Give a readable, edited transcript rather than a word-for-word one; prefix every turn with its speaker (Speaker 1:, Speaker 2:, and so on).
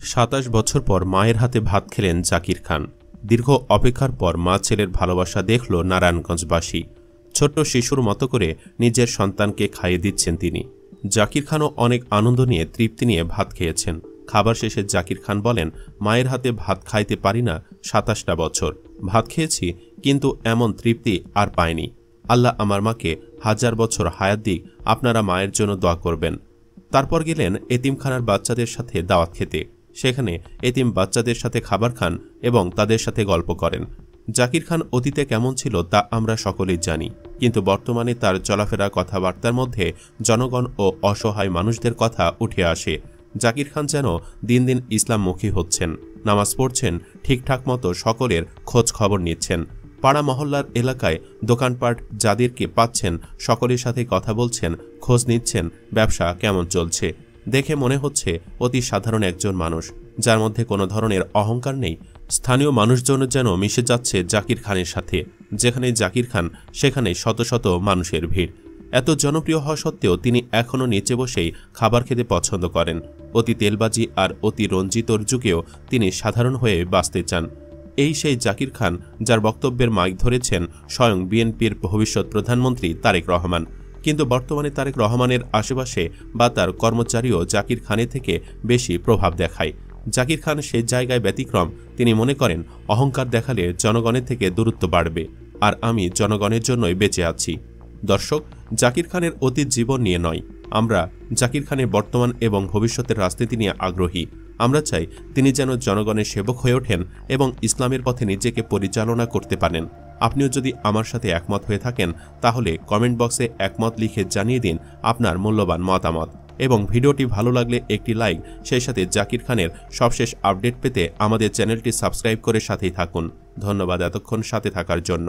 Speaker 1: ২৭ বছর পর মায়ের হাতে ভাত খেলেন জাকির খান। দীর্ঘ অপেক্ষার পর মা ছেলের ভালোবাসা দেখল নারায়ণগঞ্জবাসী। ছোট্ট শিশুর মতো করে নিজের সন্তানকে খাইয়ে দিচ্ছেন তিনি। জাকির খানও অনেক আনন্দ নিয়ে তৃপ্তি নিয়ে ভাত খেয়েছেন। খাবার শেষে জাকির খান বলেন, মায়ের হাতে ভাত খাইতে পারি না ২৭টা বছর। ভাত খেয়েছি, কিন্তু এমন তৃপ্তি আর পাইনি। আল্লাহ আমার মাকে ১০০০ বছর হায়াত দিক, আপনারা মায়ের জন্য দোয়া করবেন। তারপর গেলেন এতিমখানার বাচ্চাদের সাথে দাওয়াত খেতে। সেখানে এতিম বাচ্চাদের সাথে খাবার খান এবং তাদের সাথে গল্প করেন। জাকির খান অতীতে কেমন ছিল তা আমরা সকলেই জানি, কিন্তু বর্তমানে তার চলাফেরা কথাবার্তার মধ্যে জনগণ ও অসহায় মানুষদের কথা উঠে আসে। জাকির খান যেন দিন দিন ইসলামমুখী হচ্ছেন, নামাজ পড়ছেন, ঠিকঠাক মতো সকলের খোঁজ খবর নিচ্ছেন। পাড়া মহল্লার এলাকায় দোকানপাট যাদেরকে পাচ্ছেন সকলের সাথে কথা বলছেন, খোঁজ নিচ্ছেন ব্যবসা কেমন চলছে। দেখে মনে হচ্ছে অতি সাধারণ একজন মানুষ, যার মধ্যে কোনো ধরনের অহংকার নেই। স্থানীয় মানুষজন যেন মিশে যাচ্ছে জাকির খানের সাথে। যেখানে জাকির খান সেখানে শত শত মানুষের ভিড়। এত জনপ্রিয় হওয়া সত্ত্বেও তিনি এখনও নিচে বসেই খাবার খেতে পছন্দ করেন। অতি তেলবাজি আর অতি রঞ্জিতর যুগেও তিনি সাধারণ হয়ে বাঁচতে চান। এই সেই জাকির খান যার বক্তব্যের মাইক ধরেছেন স্বয়ং বিএনপির ভবিষ্যৎ প্রধানমন্ত্রী তারেক রহমান। কিন্তু বর্তমানে তারেক রহমানের আশেপাশে বা তার কর্মচারীও জাকির খানের থেকে বেশি প্রভাব দেখায়। জাকির খান সেই জায়গায় ব্যতিক্রম। তিনি মনে করেন, অহংকার দেখালে জনগণের থেকে দূরত্ব বাড়বে, আর আমি জনগণের জন্যই বেঁচে আছি। দর্শক, জাকির খানের অতীত জীবন নিয়ে নয়, আমরা জাকির খানের বর্তমান এবং ভবিষ্যতের রাজনীতি নিয়ে আগ্রহী। আমরা চাই তিনি যেন জনগণের সেবক হয়ে ওঠেন এবং ইসলামের পথে নিজেকে পরিচালনা করতে পারেন। আপনিও যদি আমার সাথে একমত হয়ে থাকেন, তাহলে কমেন্ট বক্সে একমত লিখে জানিয়ে দিন আপনার মূল্যবান মতামত। এবং ভিডিওটি ভালো লাগলে একটি লাইক, সেই সাথে জাকির খানের সবশেষ আপডেট পেতে আমাদের চ্যানেলটি সাবস্ক্রাইব করে সাথেই থাকুন। ধন্যবাদ এতক্ষণ সাথে থাকার জন্য।